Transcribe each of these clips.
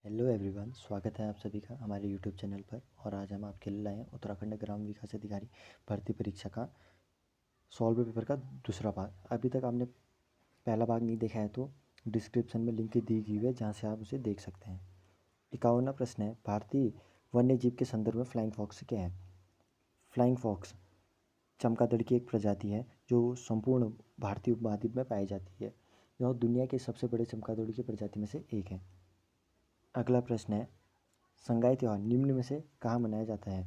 Hello everyone, स्वागत है आप सभी का हमारे यूट्यूब चैनल पर। और आज हम आपके लिए लाए हैं उत्तराखंड ग्राम विकास अधिकारी भर्ती परीक्षा का सॉल्व पेपर का दूसरा भाग। अभी तक आपने पहला भाग नहीं देखा है तो डिस्क्रिप्शन में लिंक दी गई है जहां से आप उसे देख सकते हैं। 51वां प्रश्न है, भारतीय वन्य जीव के संदर्भ में फ्लाइंग फॉक्स क्या है? फ्लाइंग फॉक्स चमगादड़ की एक प्रजाति है जो संपूर्ण भारतीय उपमहाद्वीप में पाई जाती है। यह दुनिया के सबसे बड़े चमगादड़ की प्रजाति में से एक है। अगला प्रश्न है, संगाई त्यौहार निम्न में से कहाँ मनाया जाता है?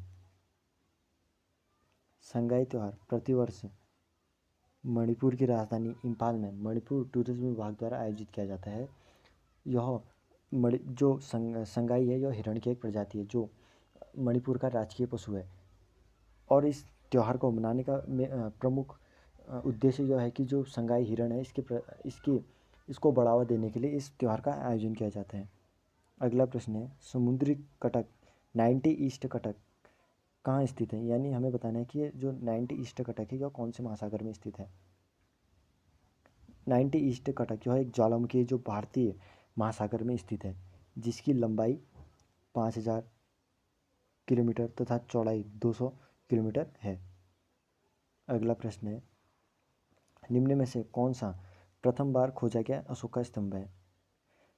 संगाई त्यौहार प्रतिवर्ष मणिपुर की राजधानी इम्फाल में मणिपुर टूरिज्म विभाग द्वारा आयोजित किया जाता है। यह जो संगाई है यह हिरण की एक प्रजाति है जो मणिपुर का राजकीय पशु है। और इस त्यौहार को मनाने का प्रमुख उद्देश्य यह है कि जो संगाई हिरण है इसको बढ़ावा देने के लिए इस त्यौहार का आयोजन किया जाता है। अगला प्रश्न है, समुद्री कटक 90 ईस्ट कटक कहाँ स्थित है? यानी हमें बताना है कि जो 90 ईस्ट कटक है यह कौन से महासागर में स्थित है। 90 ईस्ट कटक यह एक ज्वालामुखी है जो भारतीय महासागर में स्थित है, जिसकी लंबाई 5000 किलोमीटर तथा चौड़ाई 200 किलोमीटर है। अगला प्रश्न है, निम्न में से कौन सा प्रथम बार खोजा गया अशोक का स्तंभ है?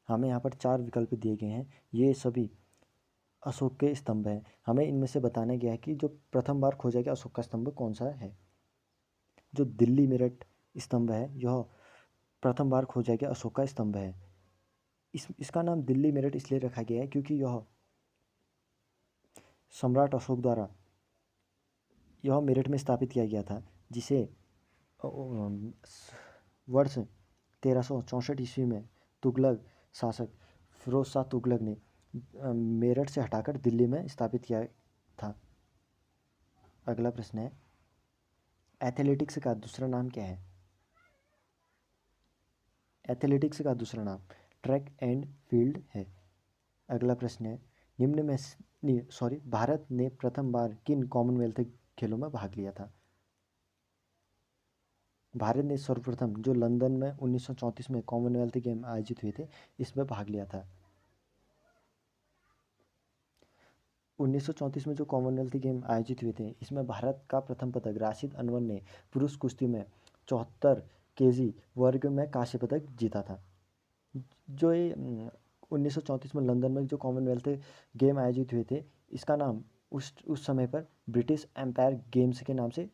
हमें यहाँ पर 4 विकल्प दिए गए हैं, ये सभी अशोक के स्तंभ हैं। हमें इनमें से बताना गया है कि जो प्रथम बार खोजा गया अशोक का स्तंभ कौन सा है। जो दिल्ली मेरठ स्तंभ है यह प्रथम बार खोजा गया अशोक का स्तंभ है। इसका नाम दिल्ली मेरठ इसलिए रखा गया है क्योंकि यह सम्राट अशोक द्वारा यह मेरठ में स्थापित किया गया था, जिसे वर्ष 1364 ईस्वी में तुगलक शासक फिरोज शाह तुगलक ने मेरठ से हटाकर दिल्ली में स्थापित किया था। अगला प्रश्न है, एथलेटिक्स का दूसरा नाम क्या है? एथलेटिक्स का दूसरा नाम ट्रैक एंड फील्ड है। अगला प्रश्न है, निम्न में भारत ने प्रथम बार किन कॉमनवेल्थ खेलों में भाग लिया था? भारत ने सर्वप्रथम जो लंदन में 1934 में कॉमनवेल्थ गेम आयोजित हुए थे इसमें भाग लिया था। 1934 में जो कॉमनवेल्थ गेम आयोजित हुए थे इसमें भारत का प्रथम पदक राशिद अनवर ने पुरुष कुश्ती में 74 केजी वर्ग में कांस्य पदक जीता था। जो ये 1934 में लंदन में जो कॉमनवेल्थ गेम आयोजित हुए थे इसका नाम उस समय पर ब्रिटिश एम्पायर गेम्स के नाम से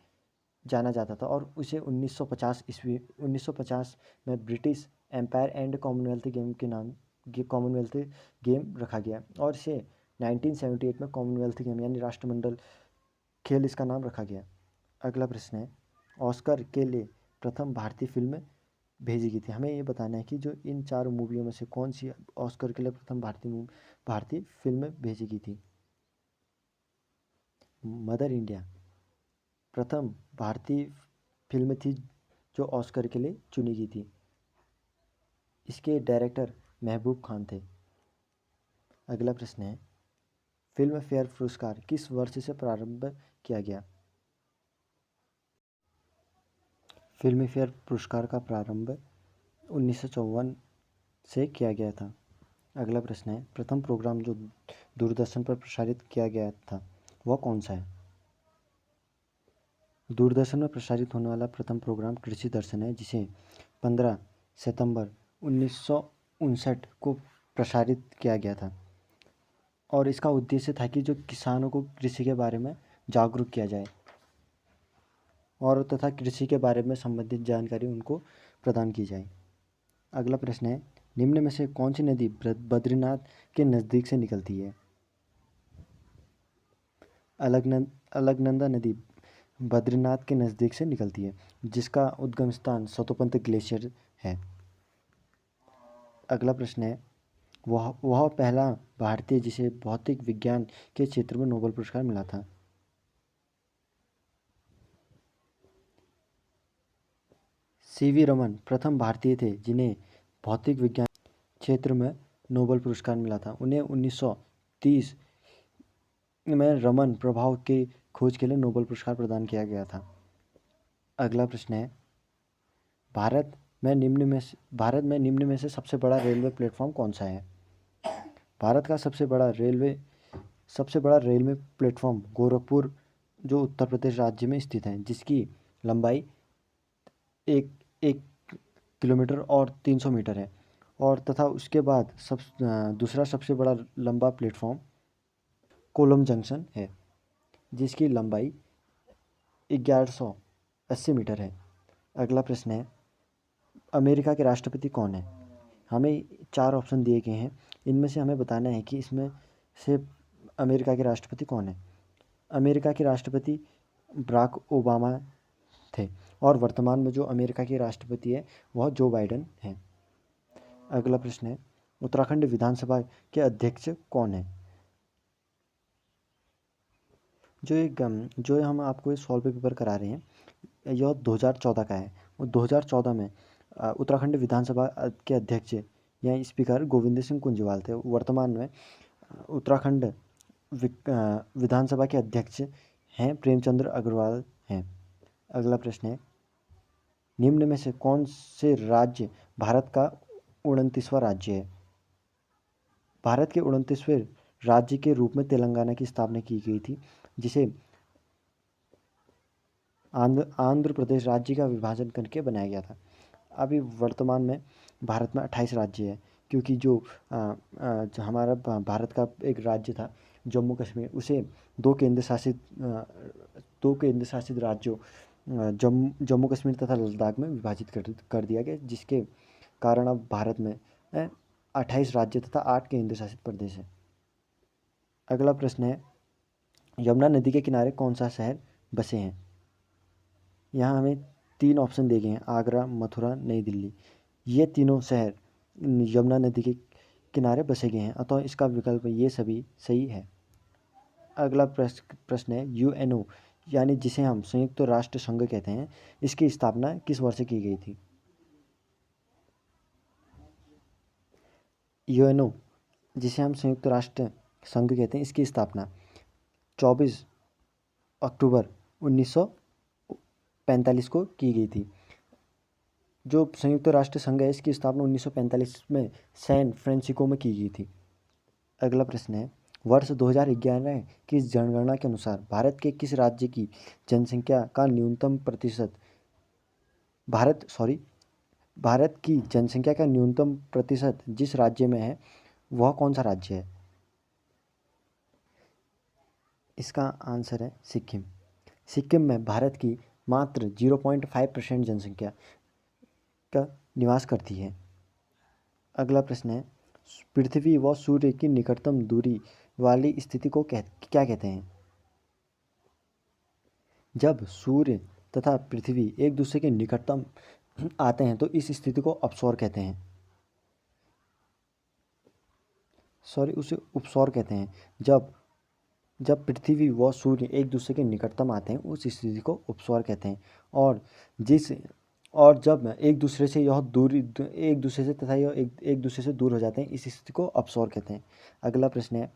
जाना जाता था और उसे 1950 में British empire and commonwealth game के नाम कॉमनवेल्थ गेम रखा गया और इसे 1978 में कॉमनवेल्थ गेम यानी राष्ट्रमंडल खेल इसका नाम रखा गया। अगला प्रश्न है, ऑस्कर के लिए प्रथम भारतीय फिल्म भेजी गई थी। हमें ये बताना है कि जो इन 4 मूवियों में से कौन सी ऑस्कर के लिए प्रथम भारतीय फिल्म भेजी गई थी। मदर इंडिया प्रथम भारतीय फिल्म थी जो ऑस्कर के लिए चुनी गई थी। इसके डायरेक्टर महबूब खान थे। अगला प्रश्न है, फिल्म फेयर पुरस्कार किस वर्ष से प्रारंभ किया गया? फिल्म फेयर पुरस्कार का प्रारंभ 1954 से किया गया था। अगला प्रश्न है, प्रथम प्रोग्राम जो दूरदर्शन पर प्रसारित किया गया था वह कौन सा है? दूरदर्शन में प्रसारित होने वाला प्रथम प्रोग्राम कृषि दर्शन है, जिसे 15 सितंबर 1959 को प्रसारित किया गया था और इसका उद्देश्य था कि जो किसानों को कृषि के बारे में जागरूक किया जाए और तथा कृषि के बारे में संबंधित जानकारी उनको प्रदान की जाए। अगला प्रश्न है, निम्न में से कौन सी नदी बद्रीनाथ के नज़दीक से निकलती है? अलकनंदा नदी बद्रीनाथ के नज़दीक से निकलती है, जिसका उद्गम स्थान सतोपंत ग्लेशियर है। अगला प्रश्न है, वह पहला भारतीय जिसे भौतिक विज्ञान के क्षेत्र में नोबेल पुरस्कार मिला था। सीवी रमन प्रथम भारतीय थे जिन्हें भौतिक विज्ञान क्षेत्र में नोबेल पुरस्कार मिला था। उन्हें 1930 में रमन प्रभाव की खोज के लिए नोबेल पुरस्कार प्रदान किया गया था। अगला प्रश्न है, भारत में निम्न में से सबसे बड़ा रेलवे प्लेटफॉर्म कौन सा है? भारत का सबसे बड़ा रेलवे प्लेटफॉर्म गोरखपुर जो उत्तर प्रदेश राज्य में स्थित है, जिसकी लंबाई 1 किलोमीटर और 300 मीटर है। और तथा उसके बाद दूसरा सबसे बड़ा लंबा प्लेटफॉर्म कोलम जंक्शन है, जिसकी लंबाई 1180 मीटर है। अगला प्रश्न है, अमेरिका के राष्ट्रपति कौन है? हमें 4 ऑप्शन दिए गए हैं, इनमें से हमें बताना है कि इसमें से अमेरिका के राष्ट्रपति कौन है। अमेरिका के राष्ट्रपति बराक ओबामा थे और वर्तमान में जो अमेरिका के राष्ट्रपति है वह जो बाइडेन है। अगला प्रश्न है, उत्तराखंड विधानसभा के अध्यक्ष कौन है? जो हम आपको सॉल्व पेपर करा रहे हैं, यह 2014 का है। और 2014 में उत्तराखंड विधानसभा के अध्यक्ष या स्पीकर गोविंद सिंह कुंजवाल थे। वर्तमान में उत्तराखंड विधानसभा के अध्यक्ष हैं प्रेमचंद्र अग्रवाल हैं। अगला प्रश्न है, निम्न में से कौन से राज्य भारत का 29वां राज्य है? भारत के 29वें राज्य के रूप में तेलंगाना की स्थापना की गई थी, जिसे आंध्र प्रदेश राज्य का विभाजन करके बनाया गया था। अभी वर्तमान में भारत में 28 राज्य है, क्योंकि जो हमारा भारत का एक राज्य था जम्मू कश्मीर, उसे दो केंद्र शासित राज्यों जम्मू कश्मीर तथा लद्दाख में विभाजित कर दिया गया, जिसके कारण अब भारत में 28 राज्य तथा 8 केंद्र शासित प्रदेश है। अगला प्रश्न है, यमुना नदी के किनारे कौन सा शहर बसे हैं? यहाँ हमें 3 ऑप्शन दिए गए हैं, आगरा, मथुरा, नई दिल्ली। ये तीनों शहर यमुना नदी के किनारे बसे गए हैं, अतः इसका विकल्प ये सभी सही है। अगला प्रश्न है, यूएनओ यानी जिसे हम संयुक्त राष्ट्र संघ कहते हैं, इसकी स्थापना किस वर्ष की गई थी? यूएनओ जिसे हम संयुक्त राष्ट्र संघ कहते हैं, इसकी स्थापना 24 अक्टूबर 1945 को की गई थी। जो संयुक्त राष्ट्र संघ है, इसकी स्थापना 1945 में सैन फ्रांसिस्को में की गई थी। अगला प्रश्न है, वर्ष 2011 की जनगणना के अनुसार भारत के किस राज्य की जनसंख्या का न्यूनतम प्रतिशत भारत की जनसंख्या का न्यूनतम प्रतिशत जिस राज्य में है वह कौन सा राज्य है? इसका आंसर है सिक्किम। सिक्किम में भारत की मात्र 0.5% जनसंख्या का निवास करती है। अगला प्रश्न है, पृथ्वी व सूर्य की निकटतम दूरी वाली स्थिति को क्या कहते हैं? जब सूर्य तथा पृथ्वी एक दूसरे के निकटतम आते हैं तो इस स्थिति को अपसौर कहते हैं। उसे उपसौर कहते हैं। जब पृथ्वी व सूर्य एक दूसरे के निकटतम आते हैं उस स्थिति को उपसौर कहते हैं। और जब एक दूसरे से यह दूरी एक दूसरे से तथा यह एक दूसरे से दूर हो जाते हैं, इस स्थिति को अपसौर कहते हैं। अगला प्रश्न है,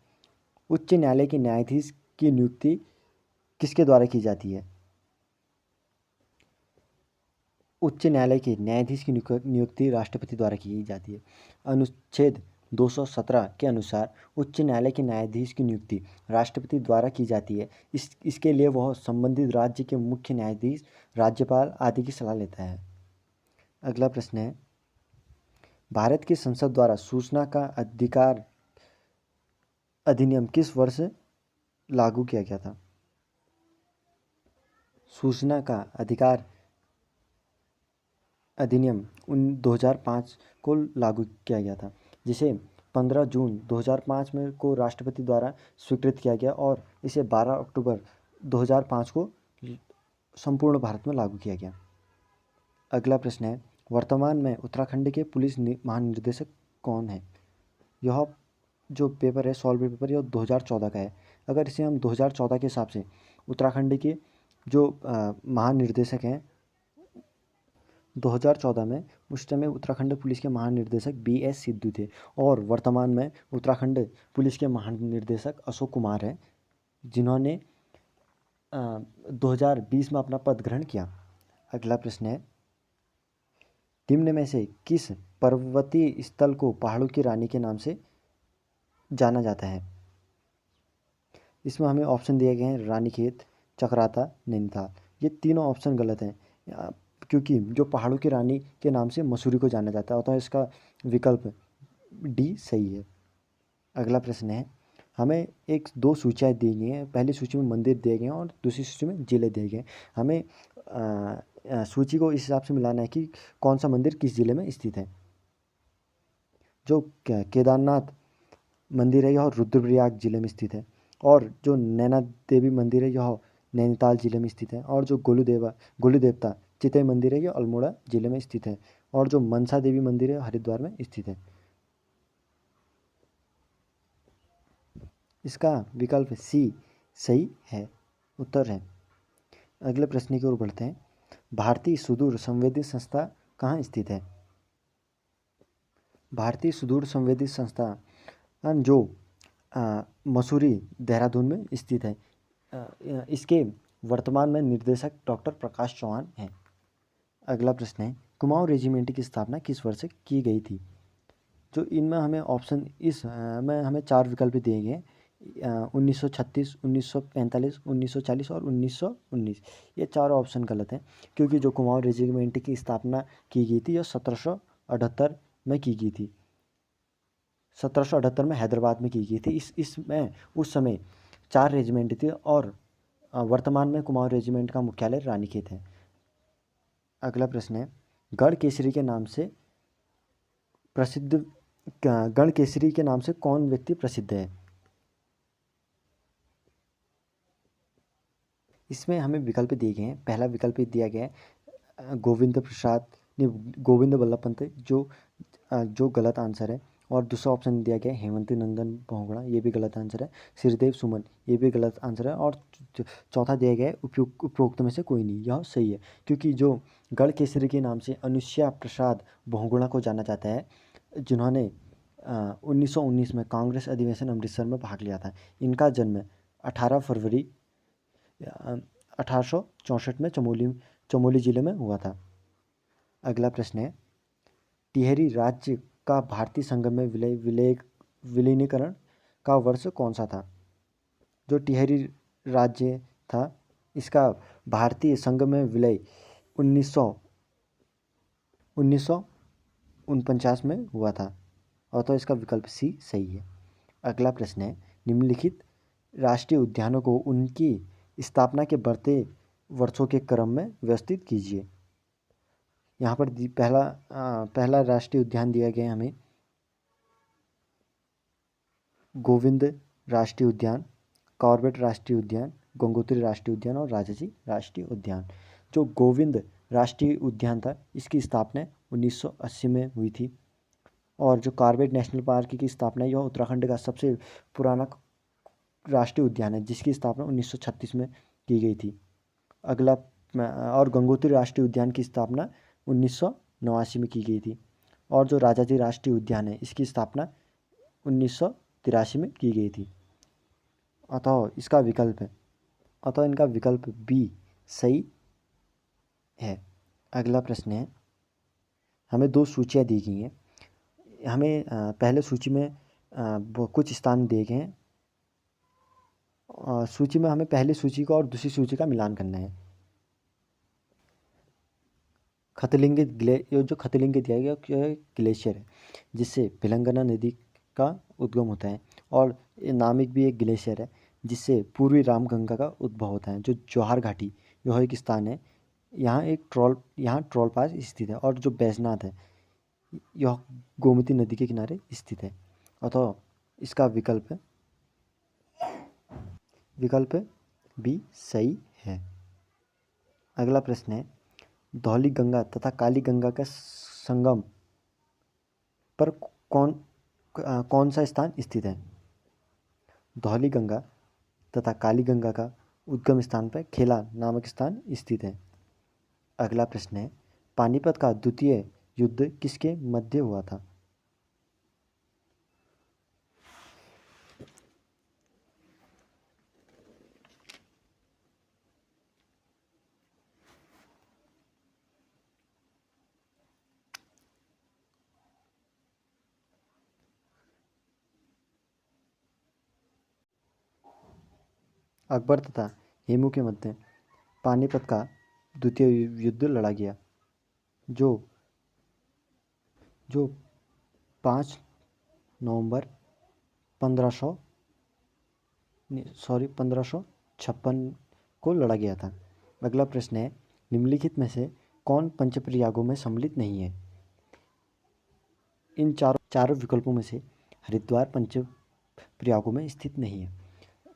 उच्च न्यायालय के न्यायाधीश की नियुक्ति किसके द्वारा की जाती है? उच्च न्यायालय के न्यायाधीश की नियुक्ति राष्ट्रपति द्वारा की जाती है। अनुच्छेद 217 के अनुसार उच्च न्यायालय के न्यायाधीश की नियुक्ति राष्ट्रपति द्वारा की जाती है। इसके लिए वह संबंधित राज्य के मुख्य न्यायाधीश, राज्यपाल आदि की सलाह लेता है। अगला प्रश्न है, भारत की संसद द्वारा सूचना का अधिकार अधिनियम किस वर्ष लागू किया गया था? सूचना का अधिकार अधिनियम 2005 को लागू किया गया था, जिसे 15 जून 2005 में को राष्ट्रपति द्वारा स्वीकृत किया गया और इसे 12 अक्टूबर 2005 को संपूर्ण भारत में लागू किया गया। अगला प्रश्न है, वर्तमान में उत्तराखंड के पुलिस महानिदेशक कौन है? यह जो पेपर है सॉल्व पेपर, यह 2014 का है। अगर इसे हम 2014 के हिसाब से उत्तराखंड के जो महानिर्देशक हैं 2014 में, उस समय उत्तराखंड पुलिस के महानिर्देशक BS सिद्धू थे और वर्तमान में उत्तराखंड पुलिस के महानिर्देशक अशोक कुमार हैं, जिन्होंने 2020 में अपना पद ग्रहण किया। अगला प्रश्न है, निम्न में से किस पर्वतीय स्थल को पहाड़ों की रानी के नाम से जाना जाता है? इसमें हमें ऑप्शन दिए गए हैं रानीखेत, चकराता, नैनीताल। ये तीनों ऑप्शन गलत हैं, क्योंकि जो पहाड़ों की रानी के नाम से मसूरी को जाना जाता है, अतः इसका विकल्प डी सही है। अगला प्रश्न है, हमें एक दो सूचियाँ दी गई हैं। पहली सूची में मंदिर दिए गए हैं और दूसरी सूची में जिले दिए गए हैं। हमें सूची को इस हिसाब से मिलाना है कि कौन सा मंदिर किस जिले में स्थित है। जो केदारनाथ मंदिर है यह रुद्रप्रयाग जिले में स्थित है, और जो नैना देवी मंदिर है यह नैनीताल जिले में स्थित है, और जो गोलू देवता चितई मंदिर है यह अल्मोड़ा जिले में स्थित है, और जो मनसा देवी मंदिर है हरिद्वार में स्थित है। इसका विकल्प सी सही है, उत्तर है। अगले प्रश्न की ओर बढ़ते हैं। भारतीय सुदूर संवेदी संस्था कहाँ स्थित है? भारतीय सुदूर संवेदी संस्थान जो मसूरी देहरादून में स्थित है। इसके वर्तमान में निर्देशक डॉक्टर प्रकाश चौहान हैं। अगला प्रश्न है, कुमाऊं रेजिमेंट की स्थापना किस वर्ष की गई थी? जो इनमें हमें ऑप्शन में हमें चार विकल्प दिए गए हैं, 1936, 1945, 1940 और 1919। ये चारों ऑप्शन गलत हैं, क्योंकि जो कुमाऊं रेजिमेंट की स्थापना की गई थी यह 1778 में की गई थी। 1778 में हैदराबाद में की गई थी। इसमें उस समय 4 रेजिमेंट थी, और वर्तमान में कुमाऊं रेजिमेंट का मुख्यालय रानीखेत है। अगला प्रश्न है, गढ़ केसरी के नाम से प्रसिद्ध गढ़ केसरी के नाम से कौन व्यक्ति प्रसिद्ध है? इसमें हमें विकल्प दिए गए हैं। पहला विकल्प दिया गया है गोविंद प्रसाद, नहीं, गोविंद वल्लभ पंत, जो गलत आंसर है। और दूसरा ऑप्शन दिया गया है हेमंत नंदन बहुगुणा, ये भी गलत आंसर है। श्रीदेव सुमन, ये भी गलत आंसर है। और चौथा दिया गया है उपरोक्त में से कोई नहीं, यह सही है, क्योंकि जो गढ़ केसरी के नाम से अनुसुईया प्रसाद बहुगुणा को जाना जाता है, जिन्होंने 1919 में कांग्रेस अधिवेशन अमृतसर में भाग लिया था। इनका जन्म 18 फरवरी 1864 में चमोली जिले में हुआ था। अगला प्रश्न है, टिहरी राज्य का भारतीय संघ में विलीनीकरण का वर्ष कौन सा था? जो टिहरी राज्य था, इसका भारतीय संघ में विलय 1949 में हुआ था, और तो इसका विकल्प सी सही है। अगला प्रश्न है, निम्नलिखित राष्ट्रीय उद्यानों को उनकी स्थापना के बढ़ते वर्षों के क्रम में व्यवस्थित कीजिए। यहाँ पर पहला राष्ट्रीय उद्यान दिया गया है हमें गोविंद राष्ट्रीय उद्यान, कॉर्बेट राष्ट्रीय उद्यान, गंगोत्री राष्ट्रीय उद्यान और राजाजी राष्ट्रीय उद्यान। जो गोविंद राष्ट्रीय उद्यान था, इसकी स्थापना 1980 में हुई थी, और जो कॉर्बेट नेशनल पार्क की स्थापना, यह उत्तराखंड का सबसे पुराना राष्ट्रीय उद्यान है, जिसकी स्थापना 1936 में की गई थी। अगला और गंगोत्री राष्ट्रीय उद्यान की स्थापना 1989 में की गई थी, और जो राजाजी राष्ट्रीय उद्यान है, इसकी स्थापना 1983 में की गई थी। अतः इनका विकल्प बी सही है। अगला प्रश्न है, हमें दो सूचियाँ दी गई हैं। हमें पहले सूची में कुछ स्थान दिए गए हैं। सूची में हमें पहली सूची का और दूसरी सूची का मिलान करना है। जो खतलिंग दिया गया ग्लेशियर है, जिससे भिलंगना नदी का उद्गम होता है, और नामिक भी एक ग्लेशियर है, जिससे पूर्वी रामगंगा का उद्भव होता है। जो जौहर घाटी, यह एक स्थान है, यहाँ ट्रोल पास स्थित है, और जो बैजनाथ है, यह गोमती नदी के किनारे स्थित है। अतः इसका विकल्प भी सही है। अगला प्रश्न है, धौली गंगा तथा काली गंगा का संगम पर कौन सा स्थान स्थित है? धौली गंगा तथा काली गंगा का उद्गम स्थान पर खेला नामक स्थान स्थित है। अगला प्रश्न है, पानीपत का द्वितीय युद्ध किसके मध्य हुआ था? अकबर तथा हेमू के मध्य पानीपत का द्वितीय युद्ध लड़ा गया, जो जो 5 नवंबर 1556 को लड़ा गया था। अगला प्रश्न है, निम्नलिखित में से कौन पंचप्रयागों में सम्मिलित नहीं है? इन चारों विकल्पों में से हरिद्वार पंचप्रयागों में स्थित नहीं है।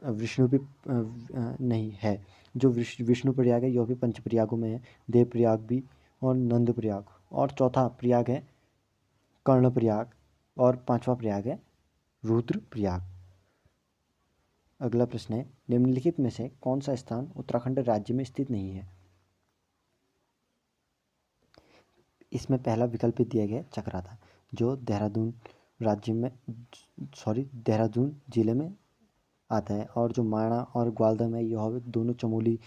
विष्णु भी नहीं है। जो विष्णु प्रयाग है यह भी पंचप्रयागों में है, देवप्रयाग भी और नंदप्रयाग, और चौथा प्रयाग है कर्णप्रयाग, और पांचवा प्रयाग है रुद्रप्रयाग। अगला प्रश्न है, निम्नलिखित में से कौन सा स्थान उत्तराखंड राज्य में स्थित नहीं है? इसमें पहला विकल्प दिया गया चक्राता, जो देहरादून जिले में आता है, और जो माणा और ग्वालदम है यह दोनों चमोली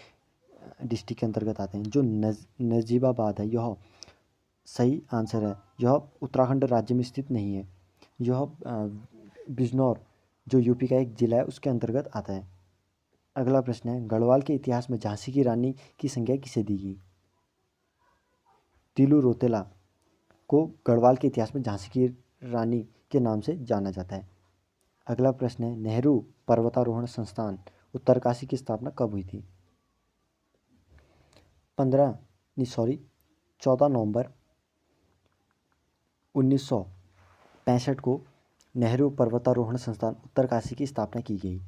डिस्ट्रिक्ट के अंतर्गत आते हैं। जो नजीबाबाद है यह सही आंसर है, यह उत्तराखंड राज्य में स्थित नहीं है। यह बिजनौर जो यूपी का एक जिला है उसके अंतर्गत आता है। अगला प्रश्न है, गढ़वाल के इतिहास में झांसी की रानी की संज्ञा किसे दी गई? तिलू रोतेला को गढ़वाल के इतिहास में झांसी की रानी के नाम से जाना जाता है। अगला प्रश्न है, नेहरू पर्वतारोहण संस्थान उत्तरकाशी की स्थापना कब हुई थी? 14 नवंबर 1965 को नेहरू पर्वतारोहण संस्थान उत्तरकाशी की स्थापना की गई।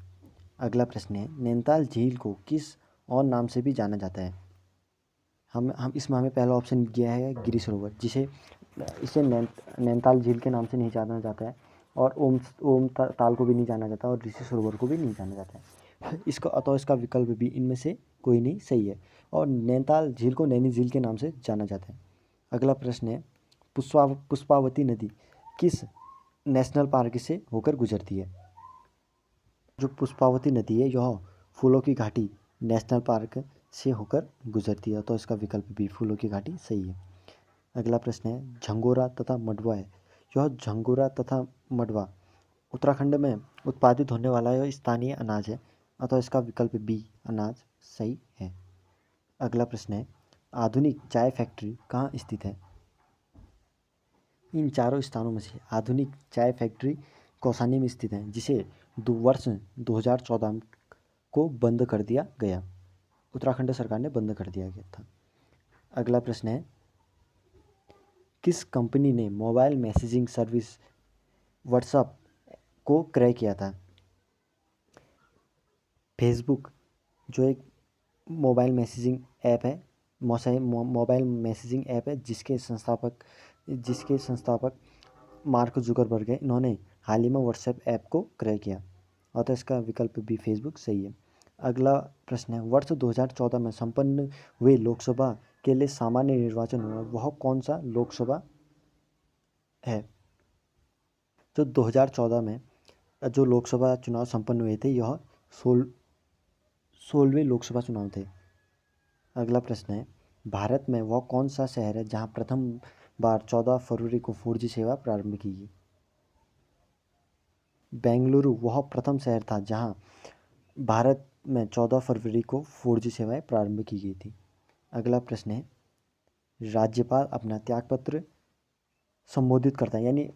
अगला प्रश्न है, नैनीताल झील को किस और नाम से भी जाना जाता है? हम इसमें हमें पहला ऑप्शन दिया है गिरी सरोवर, इसे नैनीताल झील के नाम से नहीं जाना जाता है, और ओम ताल को भी नहीं जाना जाता, और ऋषि सरोवर को भी नहीं जाना जाता है। इसका विकल्प भी इनमें से कोई नहीं सही है, और नैनीताल झील को नैनी झील के नाम से जाना जाता है। अगला प्रश्न है, पुष्पावती नदी किस नेशनल पार्क से होकर गुजरती है? जो पुष्पावती नदी है यह फूलों की घाटी नेशनल पार्क से होकर गुजरती है, तो इसका विकल्प भी फूलों की घाटी सही है। अगला प्रश्न है, झंगोरा तथा मंडवा है, यह झंगोरा तथा मंडवा उत्तराखंड में उत्पादित होने वाला यह स्थानीय अनाज है, अतः इसका विकल्प बी अनाज सही है। अगला प्रश्न है, आधुनिक चाय फैक्ट्री कहाँ स्थित है? इन चारों स्थानों में से आधुनिक चाय फैक्ट्री कौसानी में स्थित है, जिसे वर्ष 2014 को बंद कर दिया गया, उत्तराखंड सरकार ने बंद कर दिया गया था। अगला प्रश्न है, किस कंपनी ने मोबाइल मैसेजिंग सर्विस व्हाट्सएप को क्रय किया था? फेसबुक जो एक मोबाइल मैसेजिंग ऐप है, मोबाइल मैसेजिंग ऐप है, जिसके संस्थापक मार्क जुकरबर्ग है, इन्होंने हाल ही में व्हाट्सएप ऐप को क्रय किया, अतः इसका विकल्प भी फेसबुक सही है। अगला प्रश्न है, वर्ष 2014 में संपन्न हुए लोकसभा के लिए सामान्य निर्वाचन हुआ, वह कौन सा लोकसभा है? तो 2014 में जो लोकसभा चुनाव संपन्न हुए थे यह 16वें लोकसभा चुनाव थे। अगला प्रश्न है, भारत में वह कौन सा शहर है जहां प्रथम बार 14 फरवरी को 4G सेवा प्रारंभ की गई? बेंगलुरु वह प्रथम शहर था जहां भारत में 14 फरवरी को 4G सेवाएं प्रारंभ की गई थी। अगला प्रश्न है, राज्यपाल अपना त्यागपत्र संबोधित करता है, यानी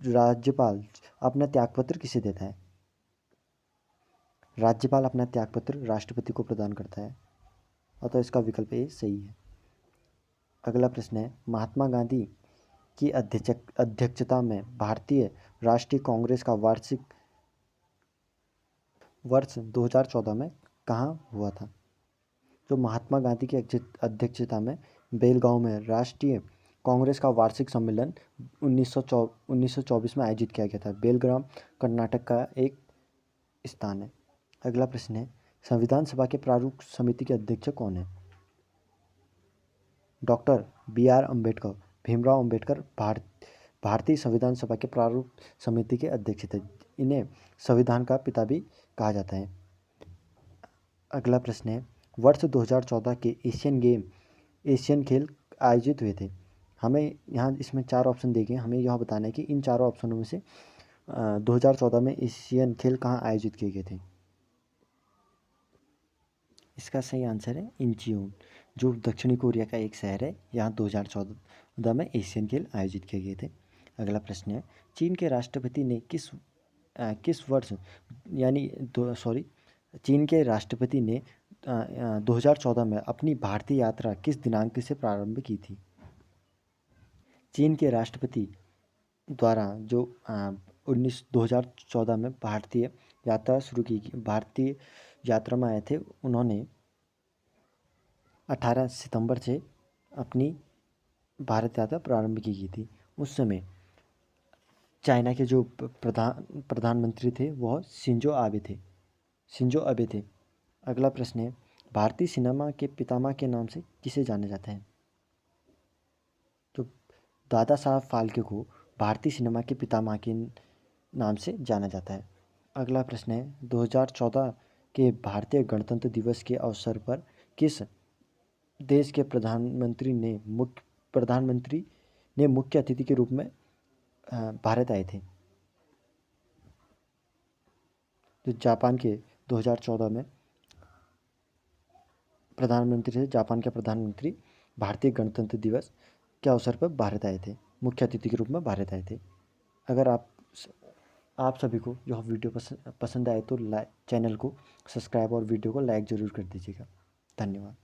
राज्यपाल अपना त्यागपत्र किसे देता है? राज्यपाल अपना त्यागपत्र राष्ट्रपति को प्रदान करता है, अतः इसका विकल्प ए सही है। अगला प्रश्न है, महात्मा गांधी की अध्यक्षता में भारतीय राष्ट्रीय कांग्रेस का वार्षिक वर्ष 2014 में कहाँ हुआ था? जो महात्मा गांधी की अध्यक्षता में बेलगांव में राष्ट्रीय कांग्रेस का वार्षिक सम्मेलन 1924 में आयोजित किया गया था। बेलगाम कर्नाटक का एक स्थान है। अगला प्रश्न है, संविधान सभा के प्रारूप समिति के अध्यक्ष कौन है? डॉक्टर BR अम्बेडकर, भीमराव अम्बेडकर भारतीय संविधान सभा के प्रारूप समिति के अध्यक्ष थे। इन्हें संविधान का पिता भी कहा जाता है। अगला प्रश्न है, वर्ष 2014 के एशियन खेल आयोजित हुए थे। हमें यहाँ इसमें 4 ऑप्शन दिए गए, हमें यह बताना है कि इन चारों ऑप्शनों में से 2014 में एशियन खेल कहाँ आयोजित किए गए थे? इसका सही आंसर है इंचियोन, जो दक्षिणी कोरिया का एक शहर है। यहाँ 2014 में एशियन खेल आयोजित किए गए थे। अगला प्रश्न है, चीन के राष्ट्रपति ने किस वर्ष यानी दो सॉरी चीन के राष्ट्रपति ने 2014 में अपनी भारतीय यात्रा किस दिनांक से प्रारंभ की थी? चीन के राष्ट्रपति द्वारा जो 2014 में भारतीय यात्रा शुरू की, भारतीय यात्रा में आए थे, उन्होंने 18 सितंबर से अपनी भारत यात्रा प्रारंभ की थी। उस समय चाइना के जो प्रधानमंत्री थे वह शिंजो आबे थे। अगला प्रश्न है, भारतीय सिनेमा के पितामह के नाम से किसे जाना जाता है? तो दादा साहब फाल्के को भारतीय सिनेमा के पितामह के नाम से जाना जाता है। अगला प्रश्न है, 2014 के भारतीय गणतंत्र दिवस के अवसर पर किस देश के प्रधानमंत्री ने मुख्य अतिथि के रूप में भारत आए थे? तो जापान के 2014 में जापान के प्रधानमंत्री भारतीय गणतंत्र दिवस के अवसर पर भारत आए थे, मुख्य अतिथि के रूप में भारत आए थे। अगर आप सभी को यह वीडियो पसंद आए तो चैनल को सब्सक्राइब और वीडियो को लाइक ज़रूर कर दीजिएगा। धन्यवाद।